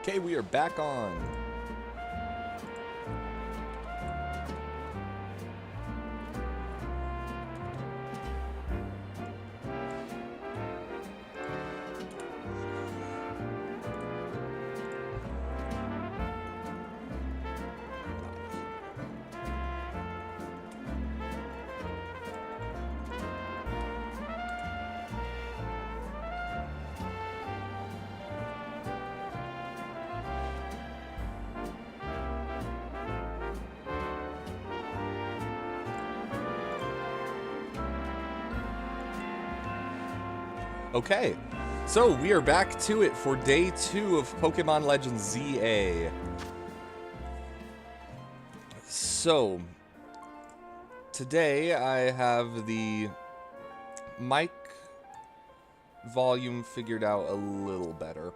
Okay, we are back on. Okay, so we are back to it for day 2 of Pokemon Legends ZA. So, today I have the mic volume figured out a little better.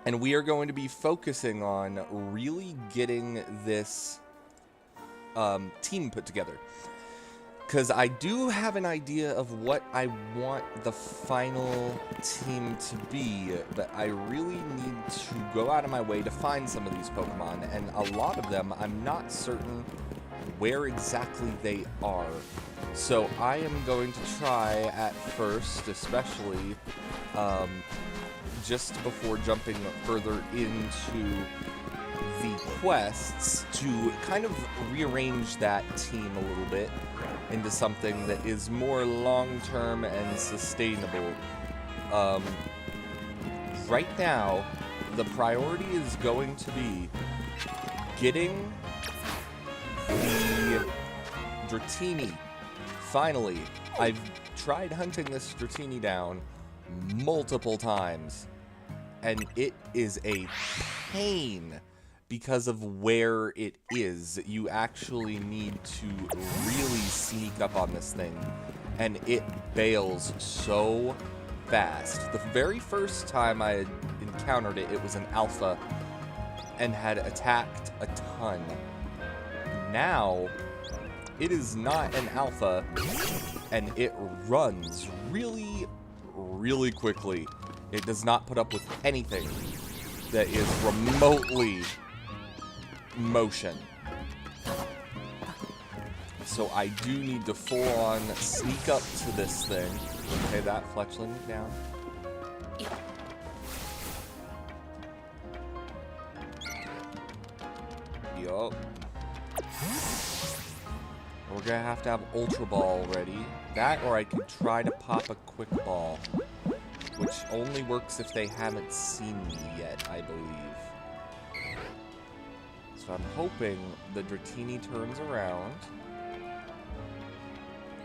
And we are going to be focusing on really getting this team put together. Because I do have an idea of what I want the final team to be, but I really need to go out of my way to find some of these Pokemon, and a lot of them I'm not certain where exactly they are. So I am going to try at first, especially just before jumping further into the quests, to kind of rearrange that team a little bit into something that is more long-term and sustainable. Right now, the priority is going to be getting the Dratini. Finally, I've tried hunting this Dratini down multiple times, and it is a pain because of where it is. You actually need to really sneak up on this thing, and it bails so fast. The very first time I encountered it, it was an alpha and had attacked a ton. Now, it is not an alpha, and it runs really, really quickly. It does not put up with anything that is remotely motion. So I do need to full-on sneak up to this thing. Okay, that fletchling is down. Yup. We're gonna have to have Ultra Ball ready. That, or I can try to pop a Quick Ball, which only works if they haven't seen me yet, I believe. So I'm hoping the Dratini turns around,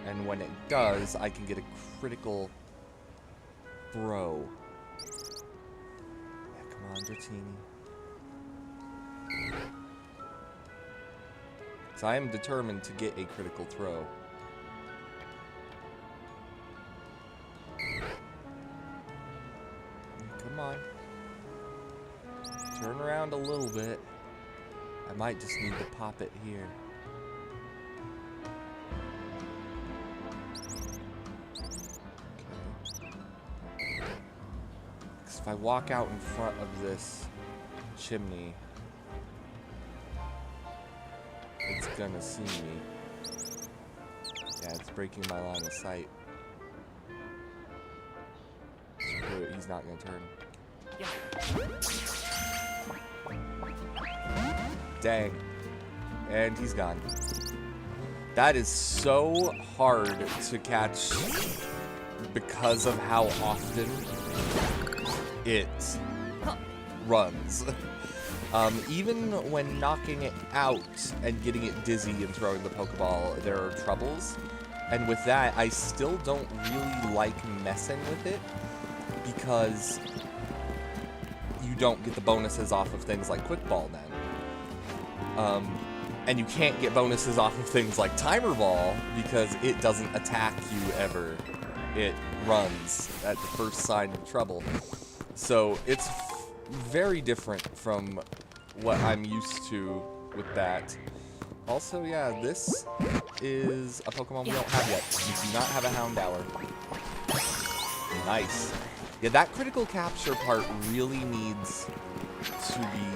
and when it does, I can get a critical throw. Yeah, come on, Dratini. So I am determined to get a critical throw. Come on. Turn around a little bit. I might just need to pop it here. Okay. Because if I walk out in front of this chimney, it's gonna see me. Yeah, it's breaking my line of sight. Screw it, he's not gonna turn. Dang. And he's gone. That is so hard to catch because of how often it runs. Even when knocking it out and getting it dizzy and throwing the Pokeball, there are troubles. And with that, I still don't really like messing with it because you don't get the bonuses off of things like Quick Ball then. And you can't get bonuses off of things like Timer Ball because it doesn't attack you ever. It runs at the first sign of trouble. So it's very different from what I'm used to with that. Also, yeah, this is a Pokemon we don't have yet. We do not have a Houndour. Nice. Yeah, that critical capture part really needs to be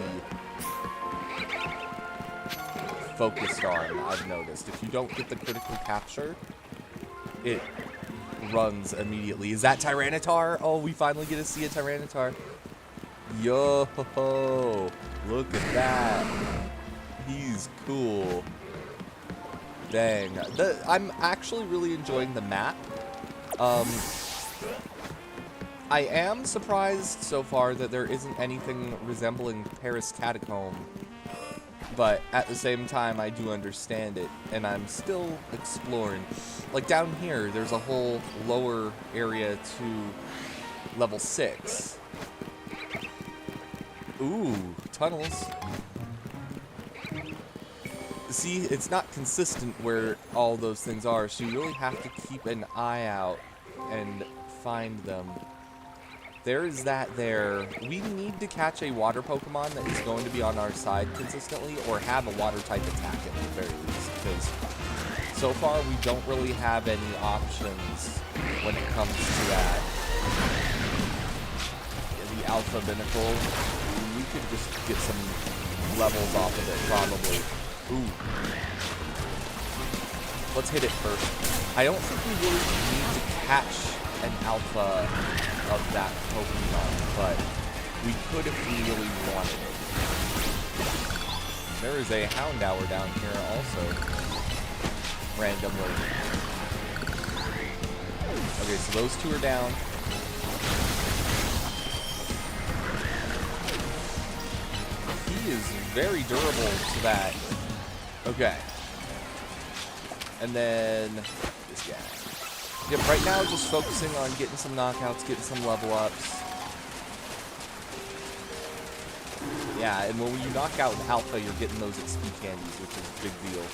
focused on, I've noticed. If you don't get the critical capture, it runs immediately. Is that Tyranitar? Oh, we finally get to see a Tyranitar. Yo, look at that. He's cool. Dang. I'm actually really enjoying the map. I am surprised so far that there isn't anything resembling Paris Catacomb. But at the same time, I do understand it, and I'm still exploring. Like down here, there's a whole lower area to level 6. Ooh, tunnels. See, it's not consistent where all those things are, so you really have to keep an eye out and find them. There is that there. We need to catch a water Pokemon that is going to be on our side consistently, or have a water type attack at the very least, because so far we don't really have any options when it comes to that. Yeah, the Alpha Binnacle, we could just get some levels off of it, probably. Ooh. Let's hit it first. I don't think we really need to catch an alpha of that Pokemon, but we could if we really wanted it. There is a Houndour down here also, randomly. Okay, so those two are down. He is very durable to that. Okay. And then this guy. Yep, right now just focusing on getting some knockouts, getting some level ups. Yeah, and when you knock out an alpha, you're getting those XP candies, which is a big deal.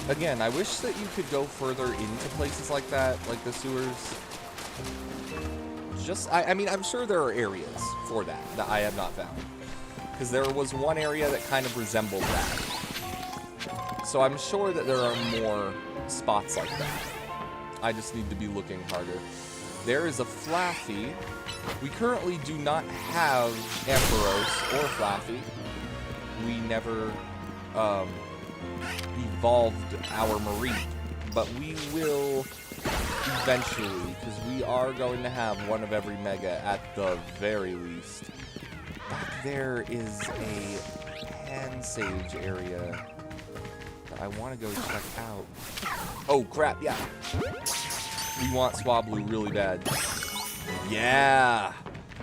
Again, I wish that you could go further into places like that, like the sewers. I mean, I'm sure there are areas for that I have not found. Because there was one area that kind of resembled that. So I'm sure that there are more spots like that. I just need to be looking harder. There is a Flaffy. We currently do not have Ampharos or Flaffy. We never evolved our Mareep, but we will eventually, because we are going to have one of every Mega at the very least. Back there is a Pansage area that I want to go check out. Oh, crap, yeah. We want Swablu really bad. Yeah!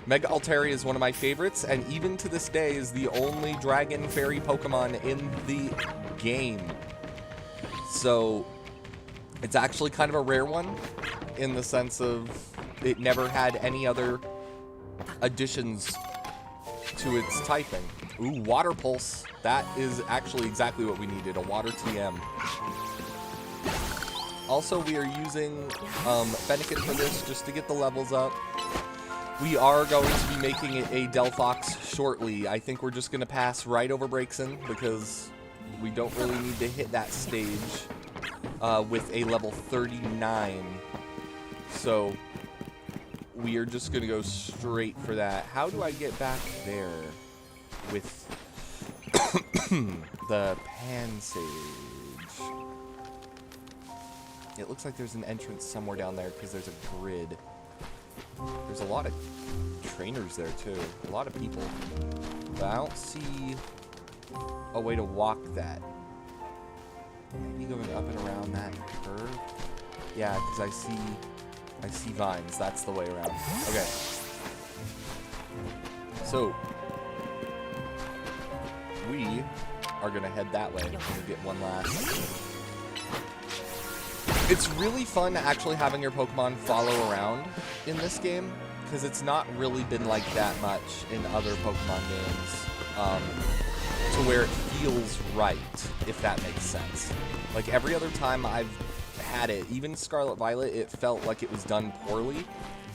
Mega Altaria is one of my favorites, and even to this day is the only Dragon Fairy Pokemon in the game. So, it's actually kind of a rare one, in the sense of it never had any other additions to its typing. Ooh, Water Pulse. That is actually exactly what we needed, a Water TM. Also, we are using Fennekin for this, just to get the levels up. We are going to be making it a Delphox shortly. I think we're just going to pass right over Braixen, because we don't really need to hit that stage with a level 39. So, we are just going to go straight for that. How do I get back there with the Pansage? It looks like there's an entrance somewhere down there because there's a grid. There's a lot of trainers there too. A lot of people. But I don't see a way to walk that. Maybe going up and around that curve? Yeah, because I see vines. That's the way around. Okay. So we are gonna head that way. I'm gonna get one last. It's really fun actually having your Pokemon follow around in this game, because it's not really been like that much in other Pokemon games, to where it feels right, if that makes sense. Like every other time I've had it, even Scarlet Violet, it felt like it was done poorly.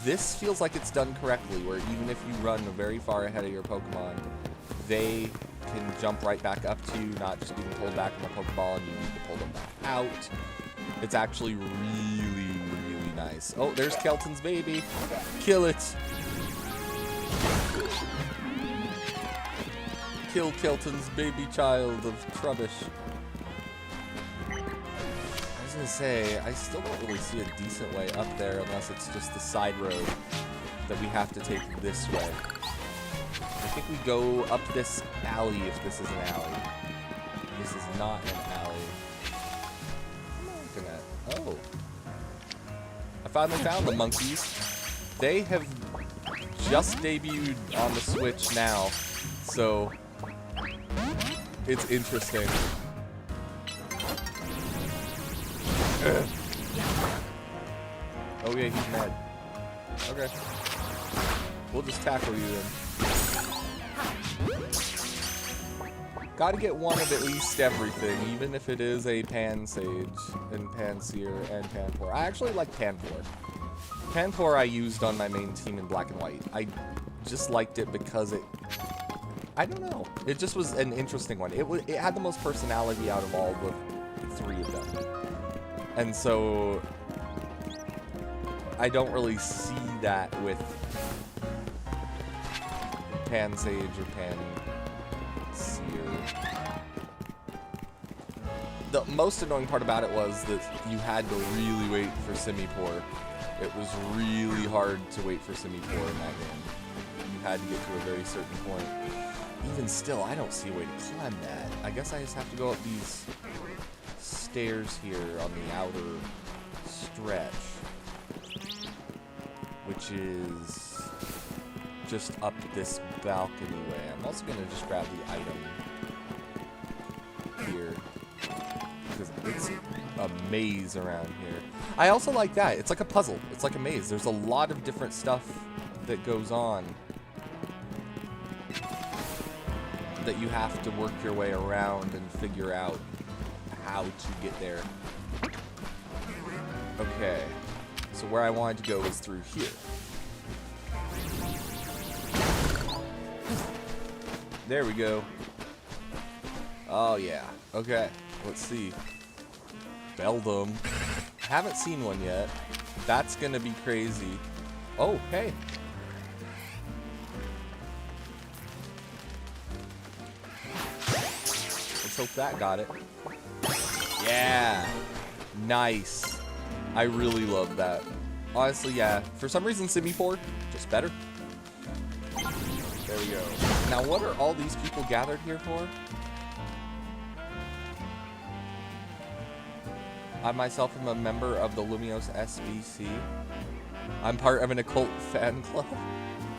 This feels like it's done correctly, where even if you run very far ahead of your Pokemon, they can jump right back up to you, not just being pulled back from a Pokeball and you need to pull them back out. It's actually really, really nice. Nice. Oh, there's Kelton's baby. Kill it. Kill Kelton's baby child of Trubbish. I was gonna say, I still don't really see a decent way up there unless it's just the side road that we have to take this way. I think we go up this alley if this is an alley. This is not an alley. What am I looking at? Oh. I finally found the monkeys. They have just debuted on the Switch now, so it's interesting. Oh yeah, he's mad. Okay. We'll just tackle you then. Gotta get one of at least everything, even if it is a Pansage, and Panseer, and Panpour. I actually like Panpour. Panpour I used on my main team in Black and White. I just liked it because it... I don't know. It just was an interesting one. It had the most personality out of all the three of them. And so... I don't really see that with Pansage or Panseer. The most annoying part about it was that you had to really wait for Simipour. It was really hard to wait for Simipour in that game. You had to get to a very certain point. Even still, I don't see a way to climb that. I guess I just have to go up these stairs here on the outer stretch, which is just up this balcony way. I'm also going to just grab the item here, because it's a maze around here. I also like that. It's like a puzzle. It's like a maze. There's a lot of different stuff that goes on that you have to work your way around and figure out how to get there. Okay. So where I wanted to go is through here. There we go. Oh yeah. Okay. Let's see. Beldum. Haven't seen one yet. That's gonna be crazy. Oh, hey. Let's hope that got it. Yeah. Nice. I really love that. Honestly, yeah. For some reason, Simipour, just better. There we go. Now, what are all these people gathered here for? I myself am a member of the Lumiose SBC. I'm part of an occult fan club,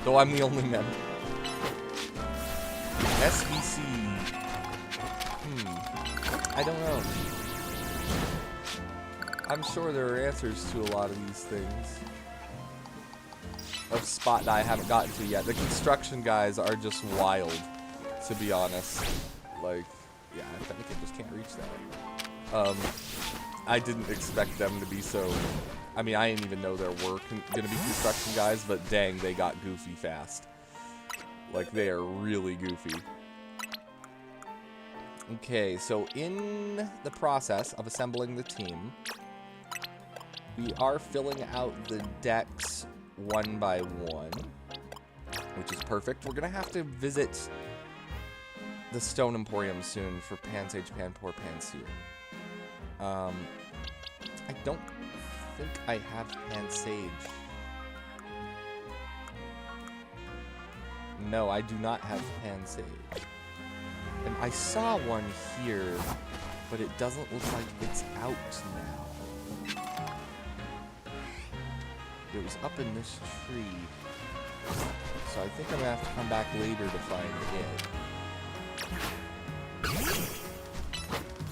though I'm the only member. SBC. I don't know. I'm sure there are answers to a lot of these things. A spot that I haven't gotten to yet. The construction guys are just wild, to be honest. Like, yeah, I think I just can't reach that. I didn't expect them to be so... I mean, I didn't even know there were gonna be construction guys, but dang, they got goofy fast. Like, they are really goofy. Okay, so in the process of assembling the team, we are filling out the decks one by one, which is perfect. We're gonna have to visit the Stone Emporium soon for Pansage, Panpour, Panseer. I don't think I have Pansage. No, I do not have Pansage. And I saw one here, but it doesn't look like it's out now. It was up in this tree. So I think I'm gonna have to come back later to find it.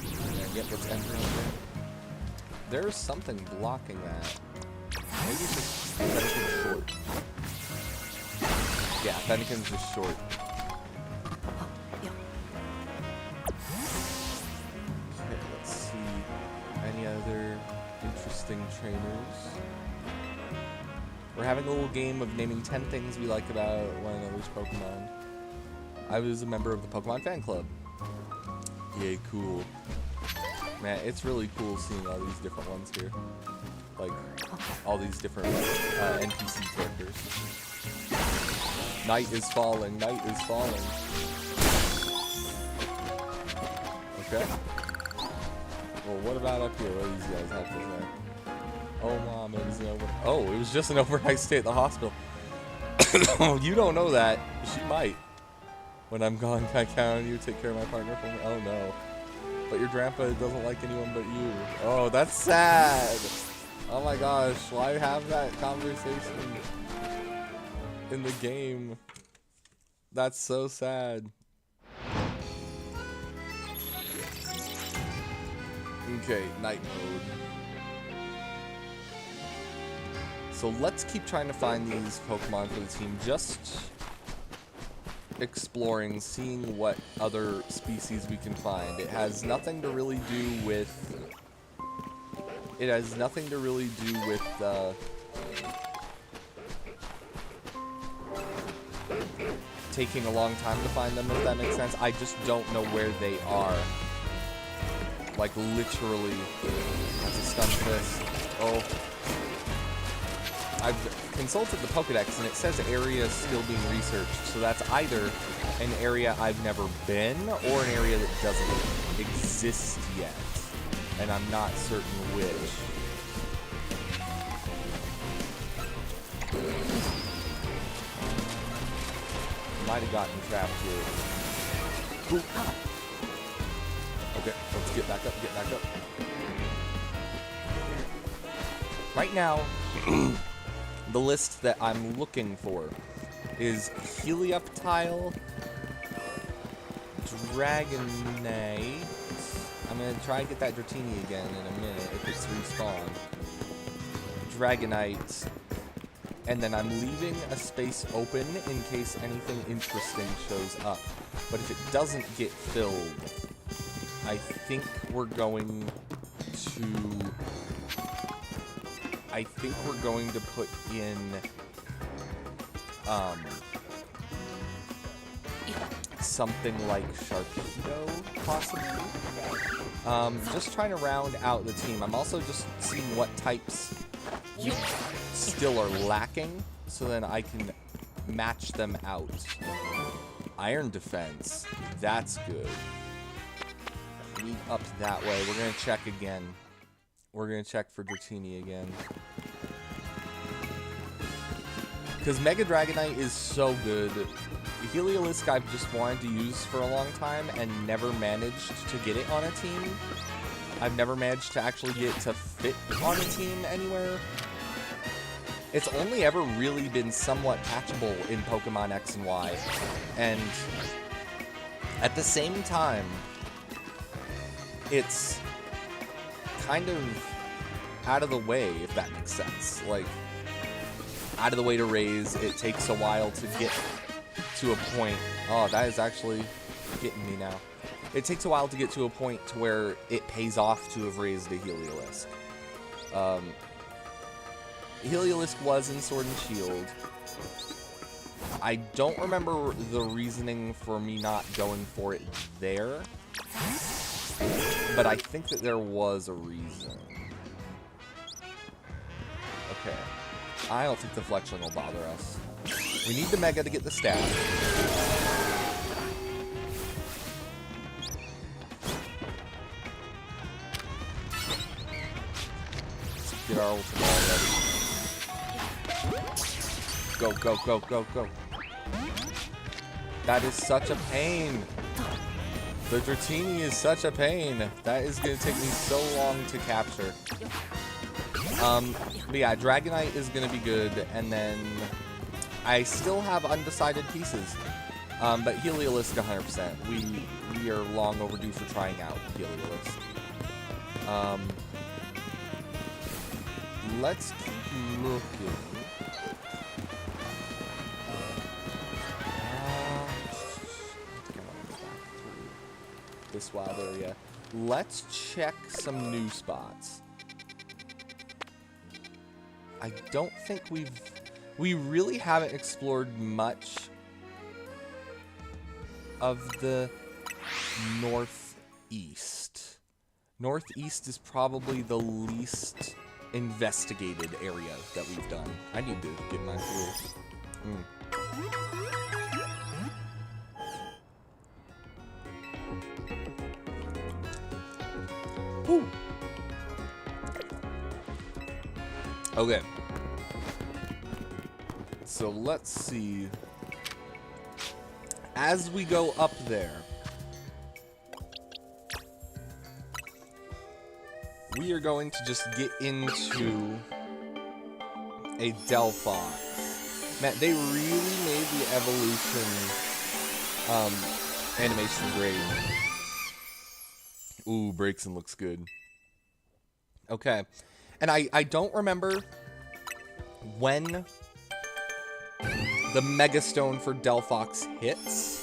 Can I get what's entering there? There's something blocking that. Maybe it's just Fennekin's short. Yeah, Fennekin's just short. Okay, let's see. Any other interesting trainers? We're having a little game of naming 10 things we like about one another's Pokemon. I was a member of the Pokemon fan club. Yay, cool. Man, it's really cool seeing all these different ones here. like all these different NPC characters. Night is falling. Night is falling. Okay. Well, what about up here? What do these guys have to say? Oh, Mom, it was it was just an overnight stay at the hospital. You don't know that. She might. When I'm gone, can I count on you to take care of my partner for me? Oh, no. But your grandpa doesn't like anyone but you. Oh, that's sad. Oh, my gosh. Why have that conversation in the game? That's so sad. Okay, night mode. So let's keep trying to find these Pokemon for the team. Just exploring, seeing what other species we can find. It has nothing to really do with... taking a long time to find them, if that makes sense. I just don't know where they are. Like, literally. That's a stun fist. Oh. I've consulted the Pokedex, and it says area is still being researched. So that's either an area I've never been, or an area that doesn't exist yet. And I'm not certain which. Might have gotten trapped here. Ooh. Okay, let's get back up, get back up. Right now, the list that I'm looking for is Helioptile, Dragonite. I'm going to try and get that Dratini again in a minute if it's respawned. Dragonite. And then I'm leaving a space open in case anything interesting shows up. But if it doesn't get filled, I think we're going to put in something like Sharpedo, possibly. Just trying to round out the team. I'm also just seeing what types still are lacking, so then I can match them out. Iron Defense, that's good. Lead up that way. We're gonna check again. We're gonna check for Dratini again. Because Mega Dragonite is so good. Heliolisk I've just wanted to use for a long time and never managed to get it on a team. I've never managed to actually get it to fit on a team anywhere. It's only ever really been somewhat catchable in Pokemon X and Y. And at the same time, it's kind of out of the way, if that makes sense. Like, out of the way to raise, it takes a while to get to a point. Oh, that is actually getting me now. It takes a while to get to a point to where it pays off to have raised a Heliolisk. Heliolisk was in Sword and Shield. I don't remember the reasoning for me not going for it there, but I think that there was a reason. Okay. I don't think the Fletchling will bother us. We need the Mega to get the stab. Let's get our ultimate ready. Go, go, go, go, go. That is such a pain. The Dratini is such a pain. That is going to take me so long to capture. But yeah, Dragonite is going to be good, and then I still have undecided pieces. But Heliolisk 100%. We are long overdue for trying out Heliolisk. Let's keep looking. This wild area. Let's check some new spots. I don't think we really haven't explored much of the northeast. Northeast is probably the least investigated area that we've done. I need to get my tools. Woo. Okay. So let's see. As we go up there, we are going to just get into a Delphox. Man, they really made the evolution animation great. Ooh, Braixen looks good. Okay. And I don't remember when the Mega Stone for Delphox hits.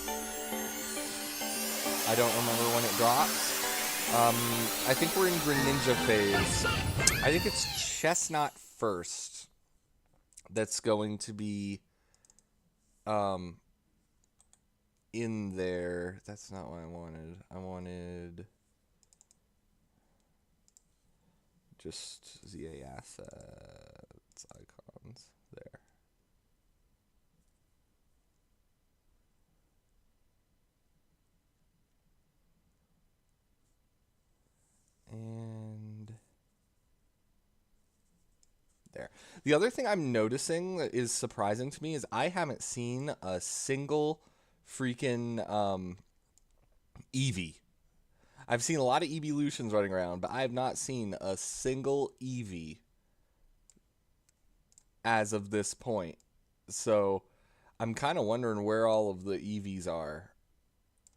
I don't remember when it drops. I think we're in Greninja phase. I think it's Chestnut first that's going to be in there. That's not what I wanted. I wanted just ZA assets icons there. And there. The other thing I'm noticing that is surprising to me is I haven't seen a single freaking Eevee. I've seen a lot of Eeveelutions running around, but I have not seen a single Eevee as of this point. So I'm kind of wondering where all of the Eevees are.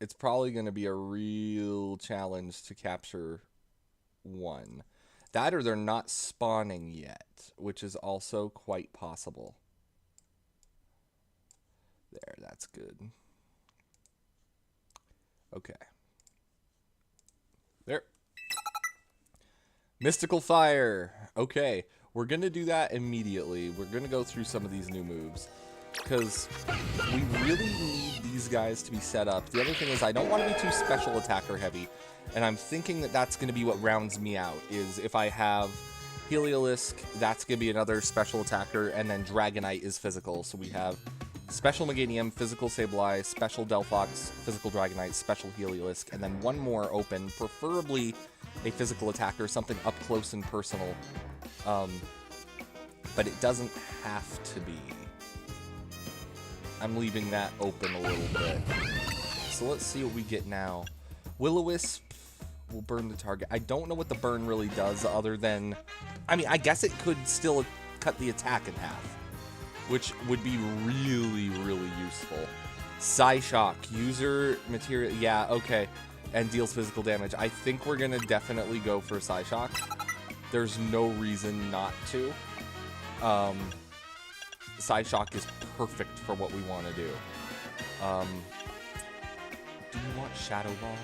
It's probably going to be a real challenge to capture one. That or they're not spawning yet, which is also quite possible. There, that's good. Okay. There. Mystical Fire. Okay, we're going to do that immediately. We're going to go through some of these new moves, because we really need these guys to be set up. The other thing is I don't want to be too special attacker heavy, and I'm thinking that that's going to be what rounds me out, is if I have Heliolisk, that's going to be another special attacker, and then Dragonite is physical. So we have Special Meganium, Physical Sableye, Special Delphox, Physical Dragonite, Special Heliolisk, and then one more open, preferably a physical attacker, something up close and personal. But it doesn't have to be. I'm leaving that open a little bit. So let's see what we get now. Will-O-Wisp will burn the target. I don't know what the burn really does other than... I mean, I guess it could still cut the attack in half, which would be really, really useful. Psyshock. User material... Yeah, okay. And deals physical damage. I think we're going to definitely go for Psyshock. There's no reason not to. Psyshock is perfect for what we want to do. Do we want Shadow Ball?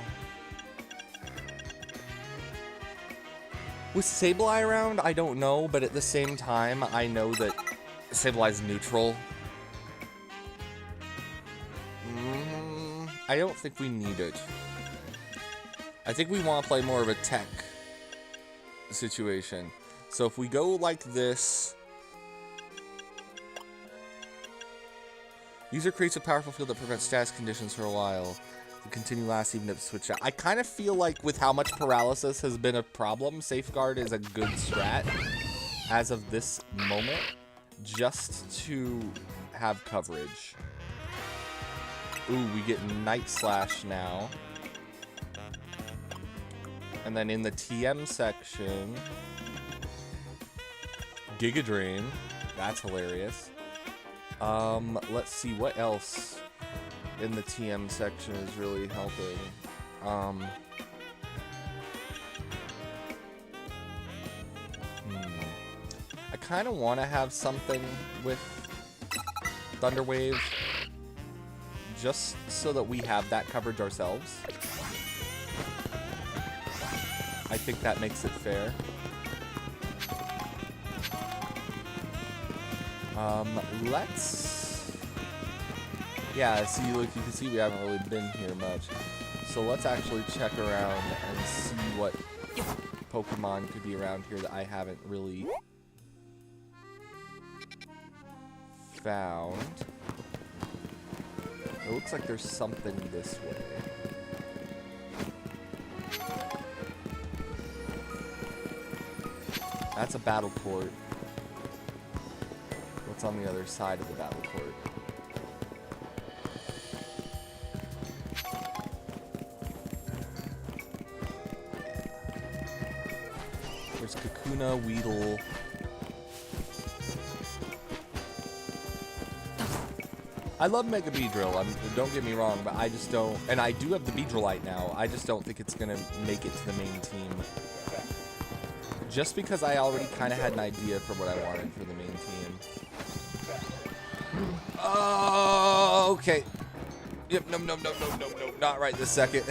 With Sableye around, I don't know, but at the same time, I know that Sableye's neutral. I don't think we need it. I think we want to play more of a tech situation. So if we go like this... User creates a powerful field that prevents status conditions for a while. The continue lasts even if switch out. I kind of feel like with how much paralysis has been a problem, Safeguard is a good strat as of this moment, just to have coverage. Ooh, we get Night Slash now. And then in the TM section, Giga Drain. That's hilarious. Let's see what else in the TM section is really helping. I kind of want to have something with Thunder Wave, just so that we have that coverage ourselves. I think that makes it fair. Yeah, see, look, you can see we haven't really been here much. So let's actually check around and see what Pokemon could be around here that I haven't really found. It looks like there's something this way. That's a battle court. What's on the other side of the battle court? There's Kakuna, Weedle. I love Mega Beedrill, don't get me wrong, but I just don't, and I do have the Beedrillite now, I just don't think it's going to make it to the main team. Just because I already kind of had an idea for what I wanted for the main team. Oh, okay. Yep, no, not right this second.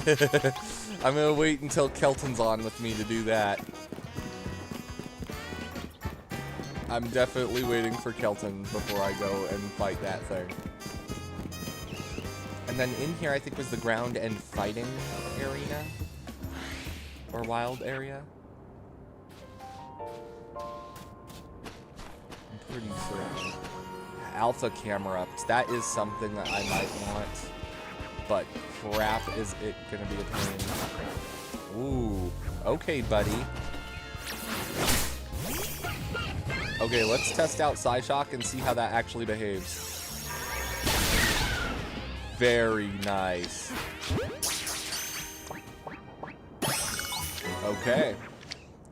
I'm going to wait until Kelton's on with me to do that. I'm definitely waiting for Kelton before I go and fight that thing. And then in here, I think was the ground and fighting arena. Or wild area. I'm pretty certain. Alpha camera-ups. That is something that I might want. But crap, is it going to be a pain. Ooh. Okay, buddy. Okay, let's test out Psyshock and see how that actually behaves. Very nice. Okay.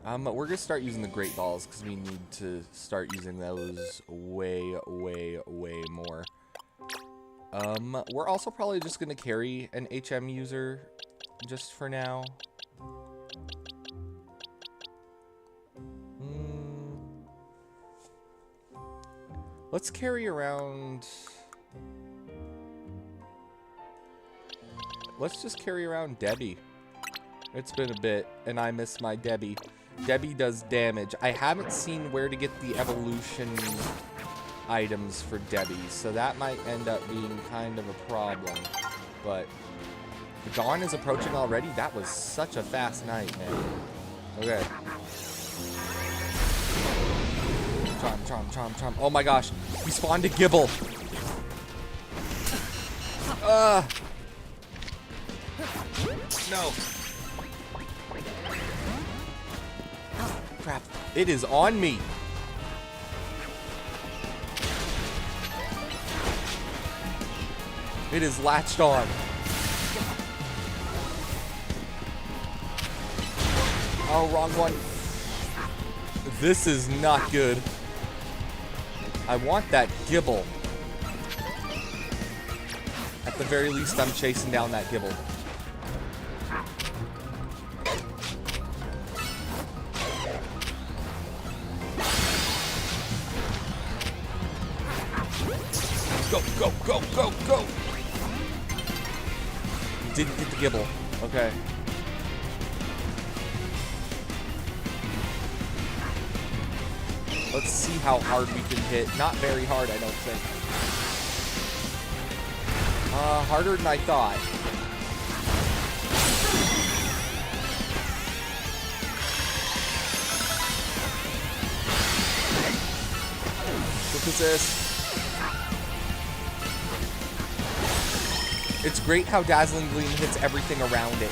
We're gonna start using the Great Balls because we need to start using those way more. We're also probably just gonna carry an HM user just for now. Let's carry around... Let's just carry around Debbie. It's been a bit, and I miss my Debbie. Debbie does damage. I haven't seen where to get the evolution items for Debbie, so that might end up being kind of a problem. But the dawn is approaching already? That was such a fast night, man. Okay. Chomp. Oh my gosh. We spawned a Gibble. No. Crap. It is on me. It is latched on. Oh, wrong one. This is not good. I want that Gibble. At the very least, I'm chasing down that Gibble. Go. Didn't get the Gibble. Okay. Let's see how hard we can hit. Not very hard, I don't think. Harder than I thought. Look at this. It's great how Dazzling Gleam hits everything around it.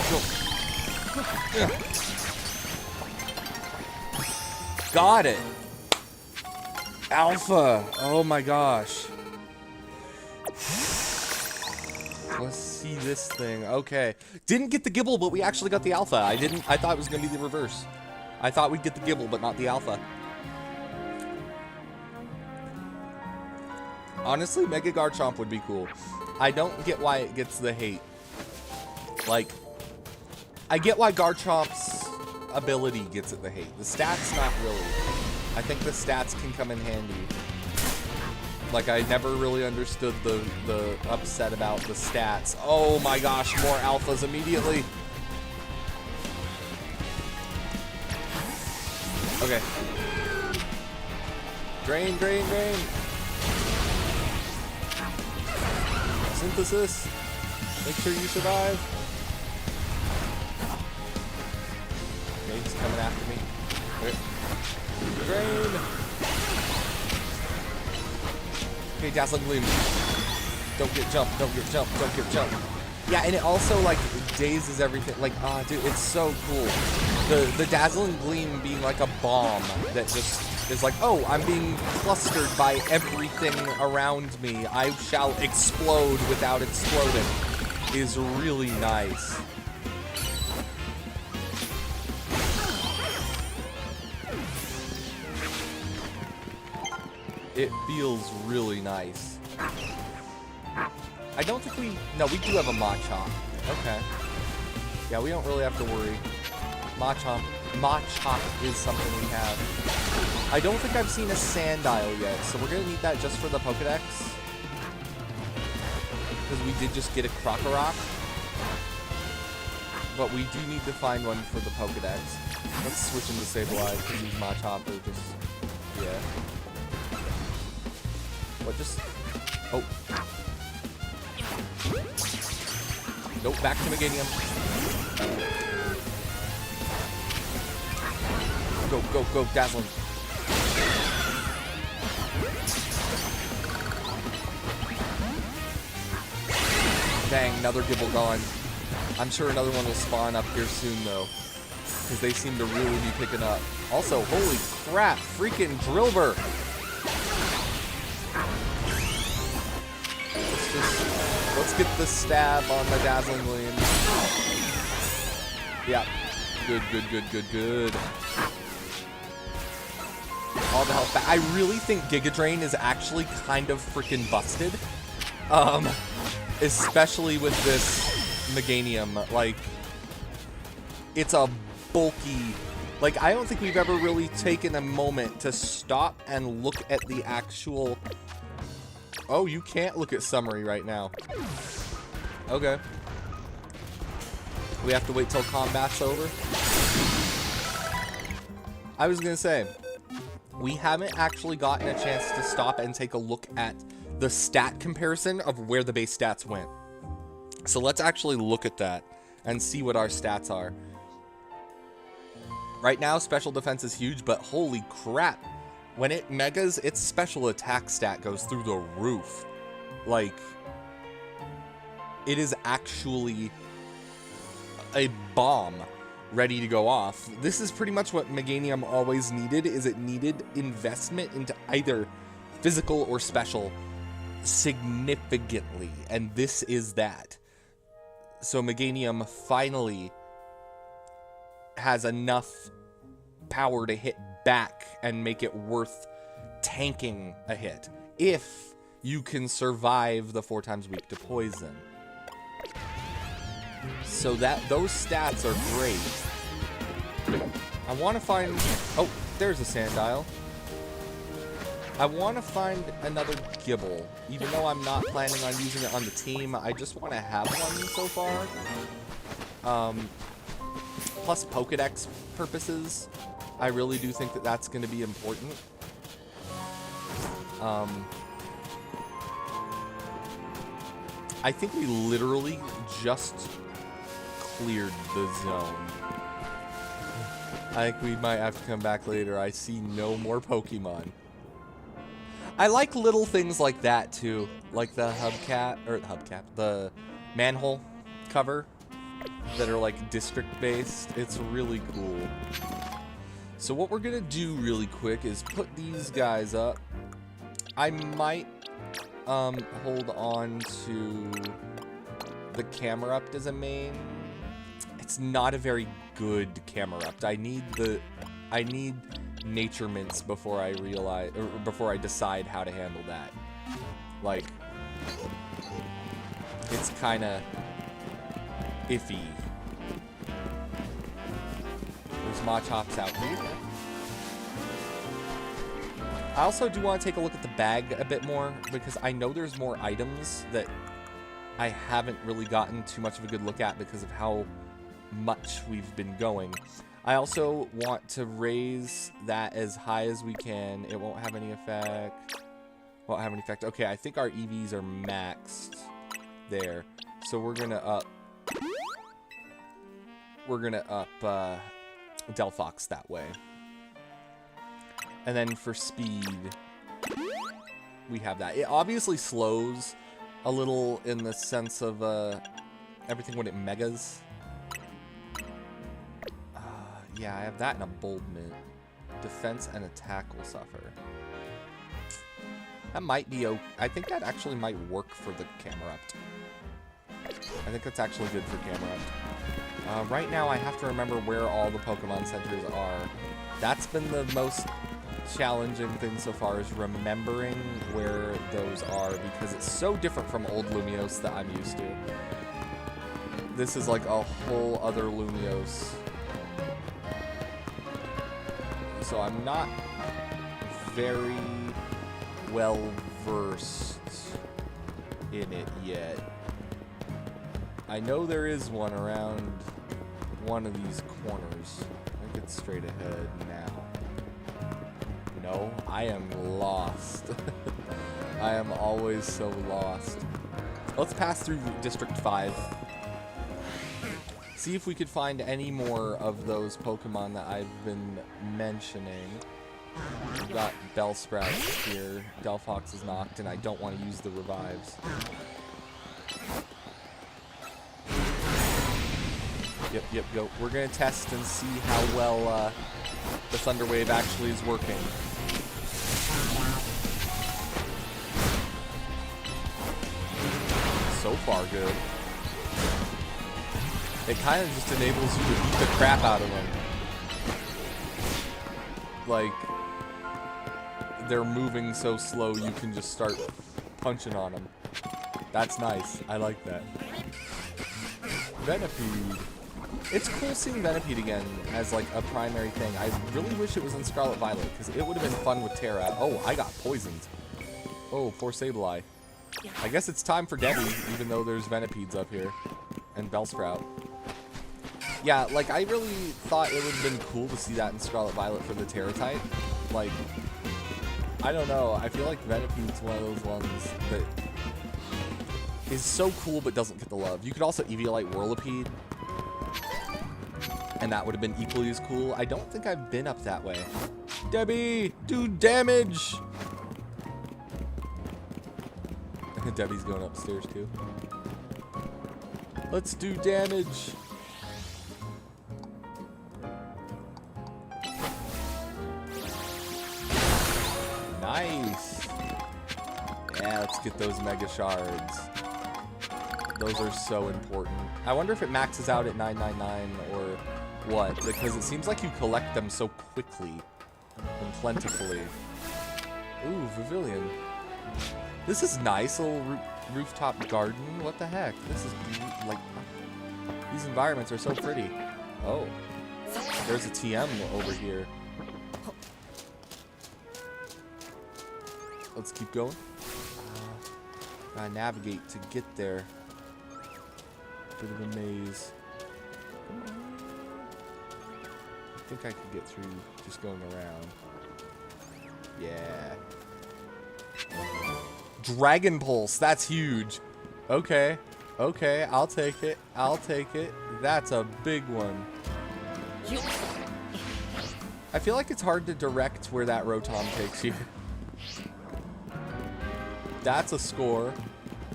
Go. Got it. Alpha. Oh my gosh. Let's see this thing. Okay. Didn't get the Gibble, but we actually got the Alpha. I thought it was going to be the reverse. I thought we'd get the Gibble, but not the Alpha. Honestly, Mega Garchomp would be cool. I don't get why it gets the hate. Like, I get why Garchomp's ability gets it the hate. The stats, not really. I think the stats can come in handy. Like, I never really understood the upset about the stats. Oh my gosh, more alphas immediately. Okay. Drain, drain, drain. Synthesis. Make sure you survive. Okay, he's coming after me. Okay. Drain. Okay, Dazzling Gleam. Don't get jumped, don't get jumped, don't get jumped. Yeah, and it also, like, dazes everything. Like, dude, it's so cool. The Dazzling Gleam being like a bomb that just is like, oh, I'm being clustered by everything around me. I shall explode without exploding is really nice. It feels really nice. I don't think no, we do have a Machop. Okay. Yeah, we don't really have to worry. Machop is something we have. I don't think I've seen a Sandile yet, so we're gonna need that just for the Pokedex. Because we did just get a Crocorock. But we do need to find one for the Pokedex. Let's switch into Sableye, because these Machop are just... yeah. What, just... oh. Nope, back to Meganium. Go, go, go, Dazzling. Dang, another Gibble gone. I'm sure another one will spawn up here soon, though. Because they seem to really be picking up. Also, holy crap, freaking Drillbur! Let's get the stab on the Dazzling Gleam. Yeah. Good, good, good, good, good. All the health back. I really think Giga Drain is actually kind of freaking busted. Especially with this Meganium. Like, it's a bulky... like, I don't think we've ever really taken a moment to stop and look at the actual... oh, you can't look at summary right now. Okay. We have to wait till combat's over. I was gonna say, we haven't actually gotten a chance to stop and take a look at the stat comparison of where the base stats went. So let's actually look at that and see what our stats are. Right now, special defense is huge, but holy crap. When it megas, its special attack stat goes through the roof. Like, it is actually a bomb ready to go off. This is pretty much what Meganium always needed, is it needed investment into either physical or special significantly, and this is that. So Meganium finally has enough power to hit back and make it worth tanking a hit if you can survive the 4 times weak to poison. So those stats are great. I want to find... oh, there's a Sandile. I want to find another Gibble, even though I'm not planning on using it on the team. I just want to have one so far. Plus Pokedex purposes, I really do think that that's going to be important. I think we literally just cleared the zone. I think we might have to come back later. I see no more Pokemon. I like little things like that too, like the the manhole cover that are like district based. It's really cool. So what we're gonna do really quick is put these guys up. I might hold on to the Camerupt as a main. It's not a very good Camerupt. I need Nature Mints before I decide how to handle that. Like, it's kind of iffy. There's Machops out here. I also do want to take a look at the bag a bit more, because I know there's more items that I haven't really gotten too much of a good look at because of how much we've been going. I also want to raise that as high as we can. It won't have any effect. Won't have any effect. Okay, I think our EVs are maxed there. So we're gonna up Delphox that way. And then for speed, we have that. It obviously slows a little in the sense of everything when it megas. Yeah, I have that in Emboldenment. Defense and attack will suffer. That might be okay. I think that actually might work for the Camerupt. I think that's actually good for Camerupt. Right now, I have to remember where all the Pokemon centers are. That's been the most challenging thing so far, is remembering where those are, because it's so different from old Lumiose that I'm used to. This is like a whole other Lumiose. So I'm not very well versed in it yet. I know there is one around one of these corners. I think it's straight ahead now. No, I am lost. I am always so lost. Let's pass through District 5. See if we could find any more of those Pokemon that I've been mentioning. We've got Bellsprout here. Delphox is knocked, and I don't want to use the revives. Yep. We're going to test and see how well the Thunder Wave actually is working. So far, good. It kind of just enables you to beat the crap out of them. Like, they're moving so slow you can just start punching on them. That's nice. I like that. Venipede. It's cool seeing Venipede again as like a primary thing. I really wish it was in Scarlet Violet, because it would have been fun with Terra. Oh, I got poisoned. Oh, poor Sableye. I guess it's time for Debbie, even though there's Venipedes up here. And Bellsprout. Yeah, like, I really thought it would have been cool to see that in Scarlet Violet for the Terra type. Like, I don't know. I feel like Venipede's one of those ones that is so cool but doesn't get the love. You could also Eviolite Whirlipede, and that would have been equally as cool. I don't think I've been up that way. Debbie, do damage! Debbie's going upstairs too. Let's do damage. Nice. Yeah, let's get those Mega Shards. Those are so important. I wonder if it maxes out at 999 or what, because it seems like you collect them so quickly and plentifully. Ooh, Pavilion. This is nice, little rooftop garden. What the heck? This is like, these environments are so pretty. Oh, there's a TM over here. Let's keep going. Gotta navigate to get there. Bit of a maze. I think I could get through just going around. Yeah. Dragon Pulse, that's huge. Okay, I'll take it. That's a big one. I feel like it's hard to direct where that Rotom takes you. That's a score.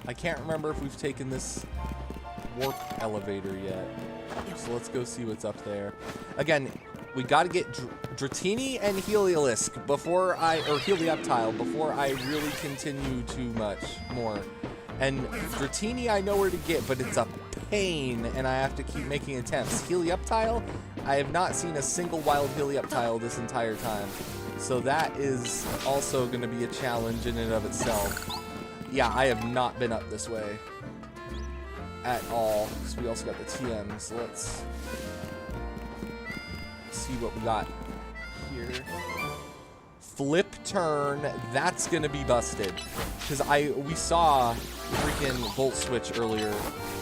I can't remember if we've taken this warp elevator yet. So let's go see what's up there. Again, we gotta get Dratini and Heliolisk or Helioptile before I really continue too much more. And Dratini I know where to get, but it's a pain and I have to keep making attempts. Helioptile, I have not seen a single wild Helioptile this entire time. So that is also going to be a challenge in and of itself. Yeah, I have not been up this way at all. So we also got the TM, so let's see what we got here. Flip turn, that's going to be busted. Because we saw freaking Volt Switch earlier,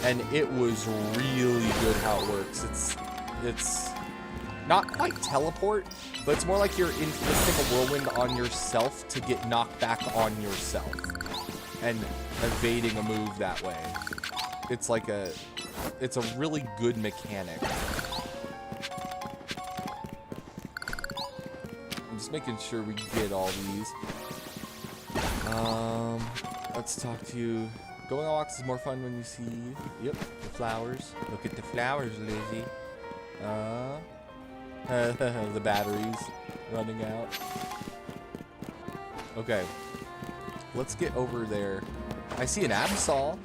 and it was really good how it works. It's not quite teleport, but it's more like you're inflicting a whirlwind on yourself to get knocked back on yourself and evading a move that way. It's like it's a really good mechanic. I'm just making sure we get all these. Let's talk to you. Going on walks is more fun when you see, yep, the flowers. Look at the flowers, Lizzie. The batteries running out. Okay, let's get over there. I see an Absol.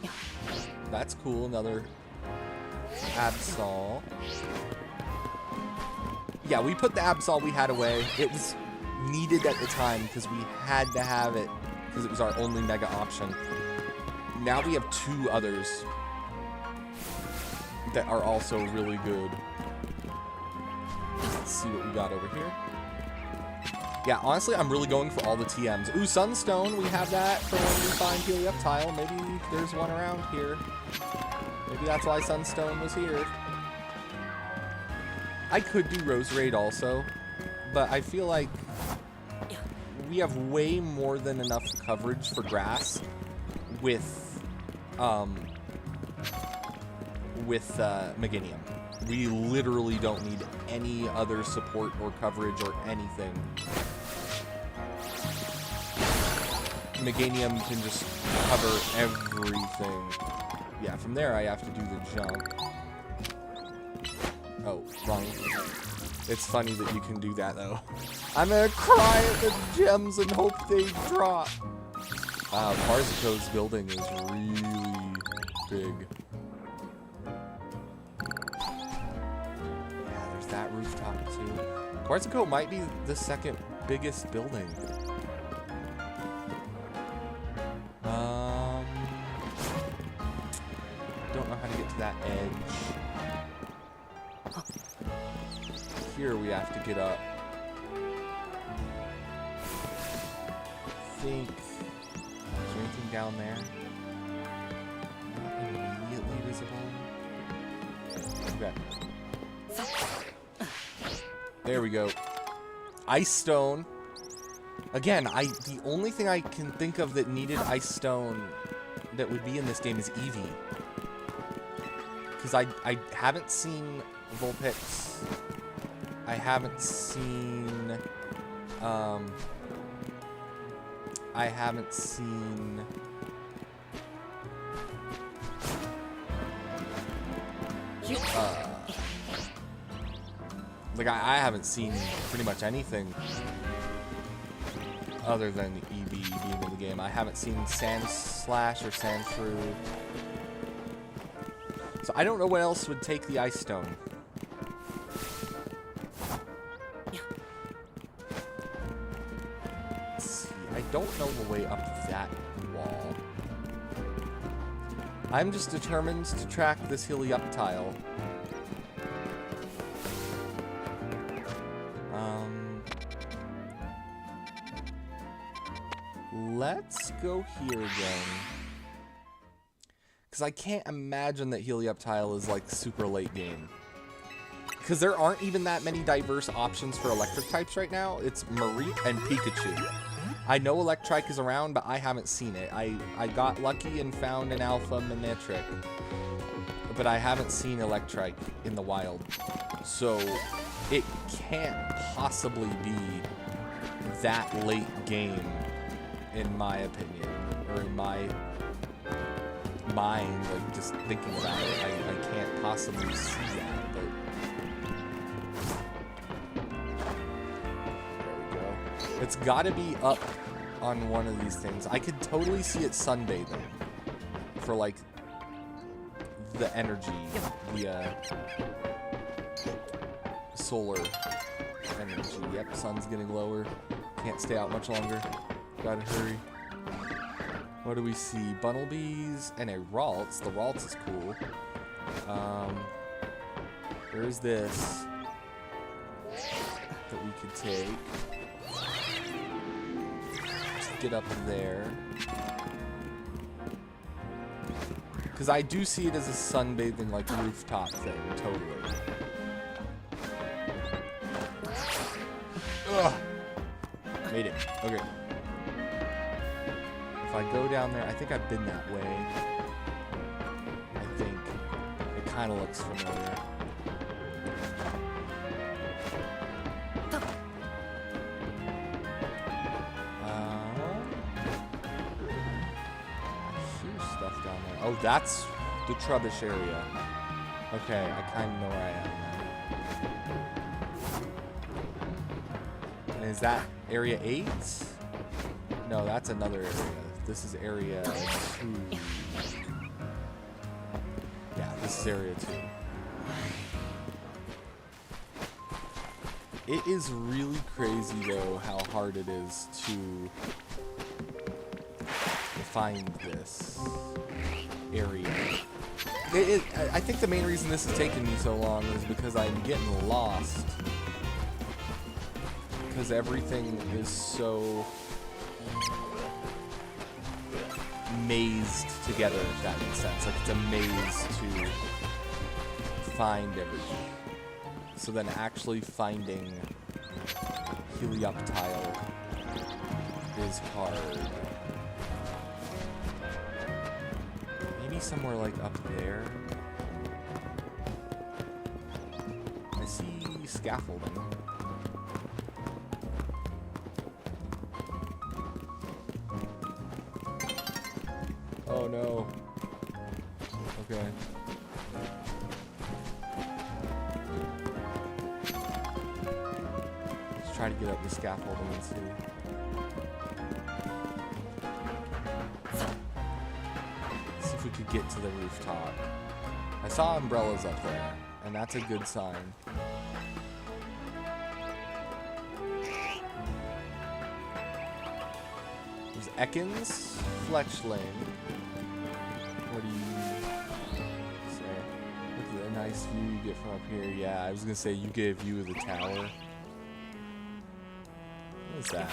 That's cool, another Absol. Yeah, we put the Absol we had away. It was needed at the time because we had to have it because it was our only mega option. Now we have 2 others that are also really good. Let's see what we got over here. Yeah, honestly, I'm really going for all the TMs. Ooh, Sunstone, we have that for when we find Helioptile. Maybe there's one around here. Maybe that's why Sunstone was here. I could do Roserade also, but I feel like we have way more than enough coverage for grass with Meganium. We literally don't need any other support or coverage or anything. Meganium can just cover everything. Yeah, from there I have to do the jump. Oh, wrong. It's funny that you can do that though. I'm gonna cry at the gems and hope they drop. Wow, Farzico's building is really big. Yeah, there's that rooftop too. Farzico might be the 2nd biggest building. Don't know how to get to that edge. Here we have to get up. I think. Is there anything down there? Not immediately visible. Okay. There we go. Ice Stone. Again, the only thing I can think of that needed Ice Stone that would be in this game is Eevee. Because I haven't seen Vulpix. I haven't seen like I haven't seen pretty much anything other than Eevee being in the game. I haven't seen Sand Slash or Sandshrew. So I don't know what else would take the Ice Stone. I don't know the way up that wall. I'm just determined to track this Helioptile. Let's go here again. Because I can't imagine that Helioptile is like super late game. Because there aren't even that many diverse options for electric types right now. It's Mareep and Pikachu. I know Electrike is around, but I haven't seen it. I got lucky and found an Alpha Manectric, but I haven't seen Electrike in the wild. So it can't possibly be that late game, in my opinion, or in my mind, like just thinking about it. I can't possibly see that, but it's gotta be up on one of these things. I could totally see it sunbathing for like the energy, the solar energy. Yep, sun's getting lower. Can't stay out much longer. Gotta hurry. What do we see? Bunnelbees and a Ralts. The Ralts is cool. There's this that we could take. Get up there, because I do see it as a sunbathing like rooftop thing, totally. Made it. Okay. If I go down there, I think I've been that way. I think. It kind of looks familiar. Oh, that's the Trubbish area. Okay, I kind of know where I am now. And is that area 8? No, that's another area. This is area 2. Yeah, this is area 2. It is really crazy, though, how hard it is to find this area. I think the main reason this is taking me so long is because I'm getting lost. Because everything is so mazed together, if that makes sense. Like, it's a maze to find everything. So then actually finding Helioptile is hard. Somewhere like up there. I see scaffolding. Oh no. Okay. Let's try to get up the scaffolding and see. If we could get to the rooftop. I saw umbrellas up there, and that's a good sign. There's Ekans, Fletchling. What do you say? Look at the nice view you get from up here. Yeah, I was gonna say you get a view of the tower. What is that?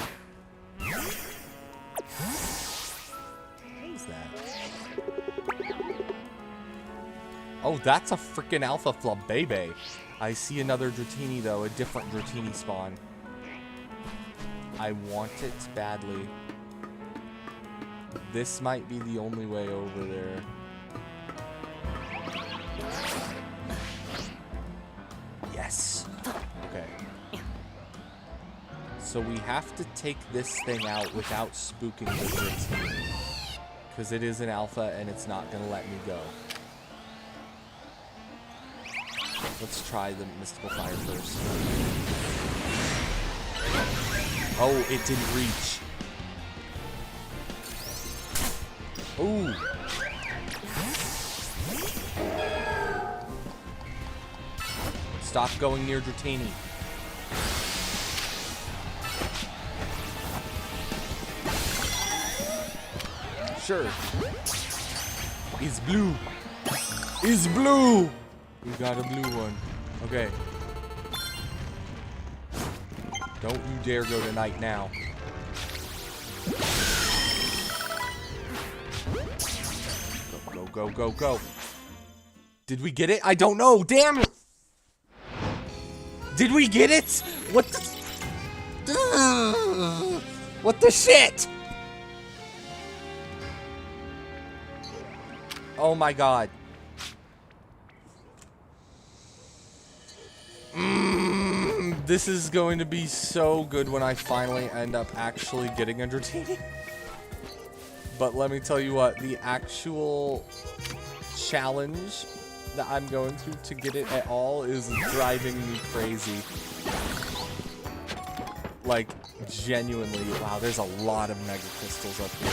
What is that? Oh, that's a freaking Alpha Flabebe. I see another Dratini, though. A different Dratini spawn. I want it badly. This might be the only way over there. Yes. Okay. So we have to take this thing out without spooking the Dratini. Because it is an alpha and it's not going to let me go. Let's try the mystical fire first. Oh, it didn't reach. Ooh. Stop going near Dratini. Sure. It's blue. It's blue. We got a blue one. Okay. Don't you dare go to night now. Go, go, go, go. Did we get it? I don't know. Damn it. Did we get it? What the... What the shit? Oh my god. This is going to be so good when I finally end up actually getting a Dratini. But let me tell you what, the actual challenge that I'm going through to get it at all is driving me crazy. Like, genuinely, wow, there's a lot of Mega Crystals up here.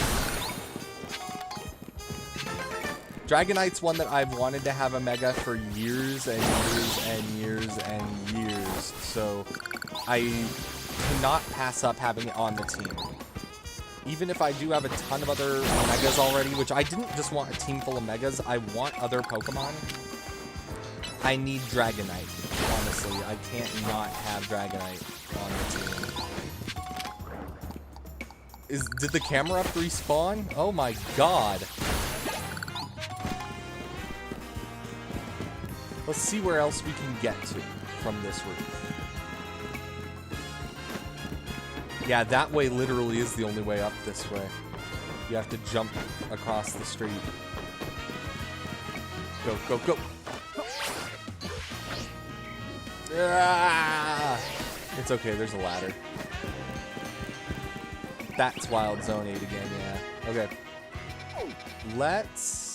Dragonite's one that I've wanted to have a Mega for years and years and years and years, so I cannot pass up having it on the team. Even if I do have a ton of other Megas already, which I didn't just want a team full of Megas, I want other Pokemon. I need Dragonite, honestly. I can't not have Dragonite on the team. Did the camera up respawn? Oh my god. Let's see where else we can get to from this roof. Yeah, that way literally is the only way up this way. You have to jump across the street. Go, go, go. Ah! It's okay, there's a ladder. That's Wild Zone 8 again, yeah. Okay. Let's